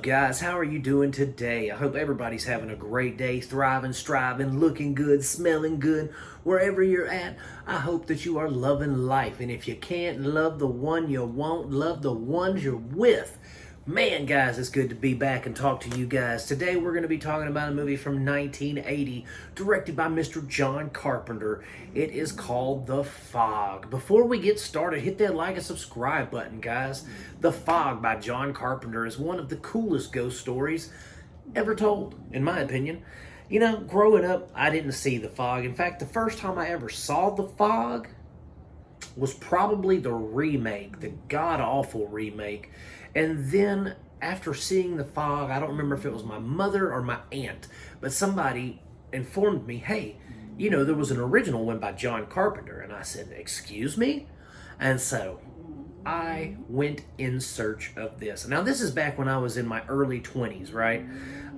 up, guys? How are you doing today? I hope everybody's having a great day, thriving, striving, looking good, smelling good, wherever you're at. I hope that you are loving life. And if you can't love the one you want, love the ones you're with. Man, guys, it's good to be back and talk to you guys. Today, we're going to be talking about a movie from 1980, directed by Mr. John Carpenter. It is called The Fog. Before we get started, hit that like and subscribe button, guys. The Fog by John Carpenter is one of the coolest ghost stories ever told, in my opinion. You know, growing up, I didn't see The Fog. In fact, the first time I ever saw The Fog was probably the remake, the god-awful remake. And then after seeing The Fog, I don't remember if it was my mother or my aunt, but somebody informed me, hey, you know, there was an original one by John Carpenter. And I said, excuse me? And so I went in search of this. Now, this is back when I was in my early 20s, right?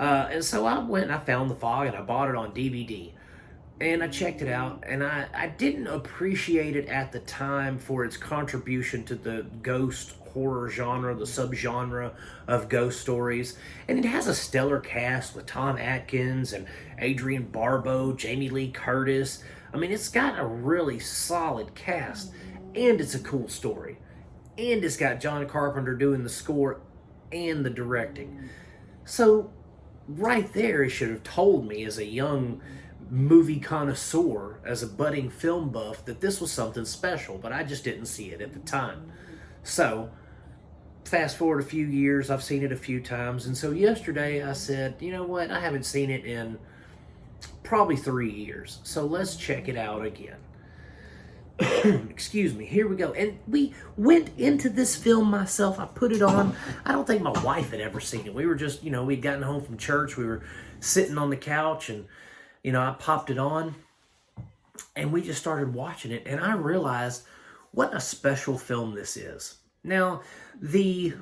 And so I went and I found The Fog and I bought it on DVD. And I checked it out, and I didn't appreciate it at the time for its contribution to the ghost horror genre, the subgenre of ghost stories. And it has a stellar cast with Tom Atkins and Adrienne Barbeau, Jamie Lee Curtis. I mean, it's got a really solid cast, and it's a cool story. And it's got John Carpenter doing the score and the directing. So, right there, it should have told me as a young movie connoisseur, as a budding film buff, that this was something special, but I just didn't see it at the time. So, fast forward a few years, I've seen it a few times, and so yesterday I said, you know what, I haven't seen it in probably 3 years, so let's check it out again. Excuse me, here we go. And we went into this film myself. I put it on. I don't think my wife had ever seen it. We were just, we'd gotten home from church, we were sitting on the couch, and I popped it on, and we just started watching it, and I realized what a special film this is. Now, the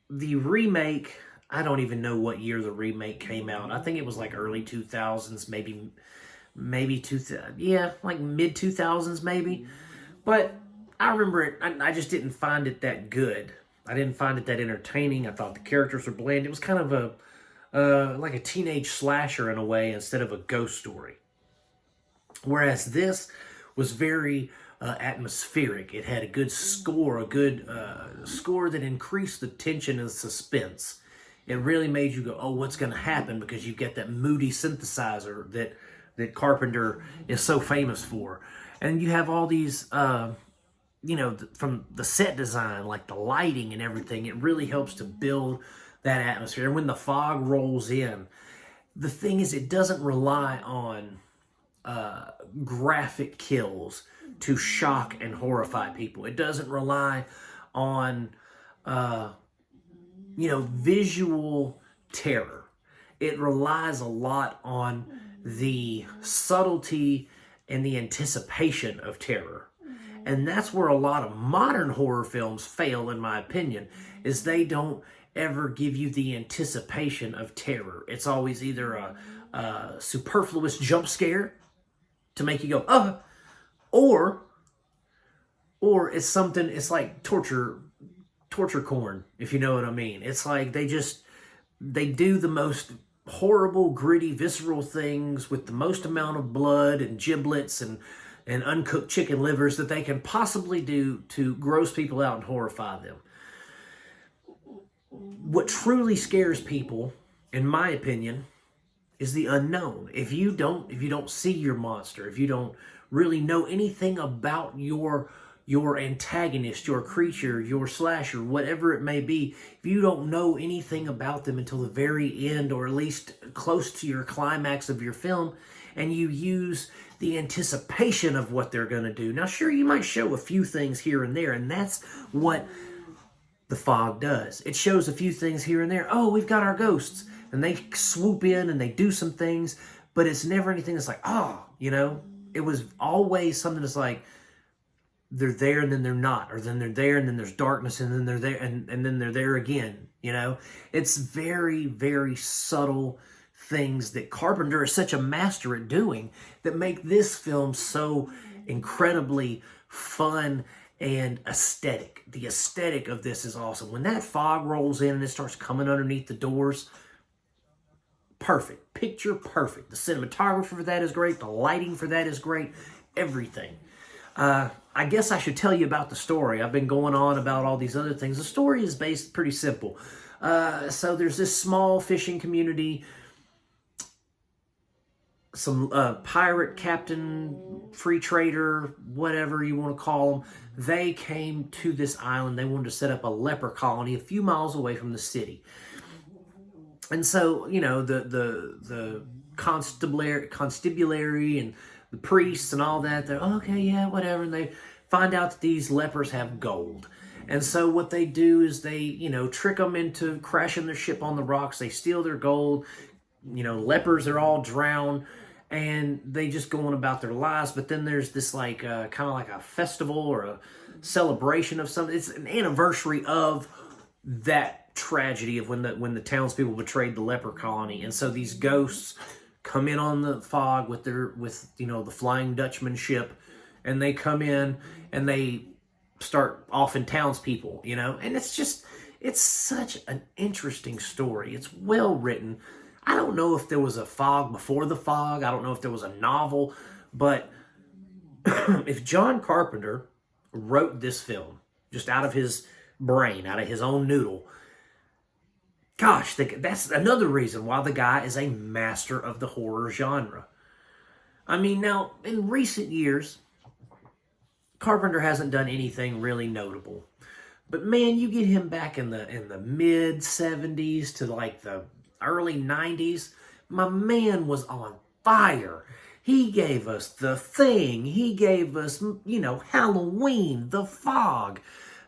remake, I don't even know what year the remake came out. I think it was like early 2000s, maybe like mid 2000s maybe. But I remember it, I just didn't find it that good. I didn't find it that entertaining. I thought the characters were bland. It was kind of like a teenage slasher in a way instead of a ghost story. Whereas this was very atmospheric. It had a good score, score that increased the tension and suspense. It really made you go, oh, what's going to happen? Because you get that moody synthesizer that Carpenter is so famous for. And you have all these, from the set design, like the lighting and everything, it really helps to build that atmosphere. And when the fog rolls in, the thing is, it doesn't rely on graphic kills to shock and horrify people. It doesn't rely on, visual terror. It relies a lot on the subtlety and the anticipation of terror. And that's where a lot of modern horror films fail, in my opinion, is they don't ever give you the anticipation of terror. It's always either a superfluous jump scare to make you go, oh, or it's something, it's like torture corn, if you know what I mean. It's like they do the most horrible, gritty, visceral things with the most amount of blood and giblets and uncooked chicken livers that they can possibly do to gross people out and horrify them. What truly scares people, in my opinion, is the unknown. If you don't see your monster, if you don't really know anything about your antagonist, your creature, your slasher, whatever it may be, if you don't know anything about them until the very end, or at least close to your climax of your film, and you use the anticipation of what they're going to do. Now, sure, you might show a few things here and there, and that's what The Fog does. It shows a few things here and there. Oh, we've got our ghosts. And they swoop in and they do some things, but it's never anything that's like, it was always something that's like, they're there and then they're not, or then they're there and then there's darkness and then they're there and then they're there again. It's very, very subtle things that Carpenter is such a master at doing that make this film so incredibly fun and aesthetic. The aesthetic of this is awesome. When that fog rolls in and it starts coming underneath the doors, perfect. Picture perfect. The cinematography for that is great. The lighting for that is great. Everything. I guess I should tell you about the story. I've been going on about all these other things. The story is based pretty simple. So there's this small fishing community. Some pirate captain, free trader, whatever you want to call them, they came to this island. They wanted to set up a leper colony a few miles away from the city. And so, you know, the constabulary and the priests and all that, they're, okay, yeah, whatever. And they find out that these lepers have gold. And so what they do is they, you know, trick them into crashing their ship on the rocks. They steal their gold. You know, lepers are all drowned. And they just go on about their lives. But then there's this like kind of like a festival or a celebration of something. It's an anniversary of that tragedy of when the townspeople betrayed the leper colony. And so these ghosts come in on the fog with you know, the Flying Dutchman ship, and they come in and they start offing townspeople, you know. And it's such an interesting story. It's well written. I don't know if there was a fog before the fog. I don't know if there was a novel, but if John Carpenter wrote this film just out of his brain, out of his own noodle, gosh, that's another reason why the guy is a master of the horror genre. I mean, now, in recent years, Carpenter hasn't done anything really notable. But man, you get him back in the mid 70s to like the early 90s, my man was on fire. He gave us The Thing. He gave us, you know, Halloween, The Fog,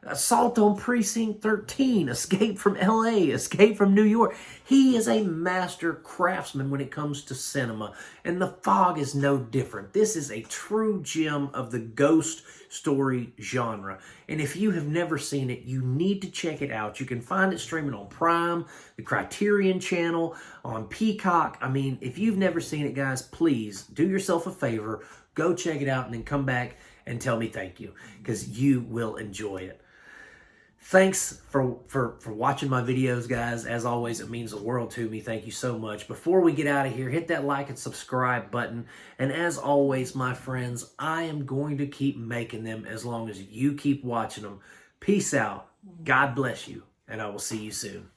Assault on Precinct 13, Escape from LA, Escape from New York. He is a master craftsman when it comes to cinema, and The Fog is no different. This is a true gem of the ghost story genre. And if you have never seen it, you need to check it out. You can find it streaming on Prime, the Criterion channel, on Peacock. I mean, if you've never seen it, guys, please do yourself a favor. Go check it out and then come back and tell me thank you, because you will enjoy it. Thanks for watching my videos, guys. As always, it means the world to me. Thank you so much. Before we get out of here, hit that like and subscribe button. And as always, my friends, I am going to keep making them as long as you keep watching them. Peace out. God bless you. And I will see you soon.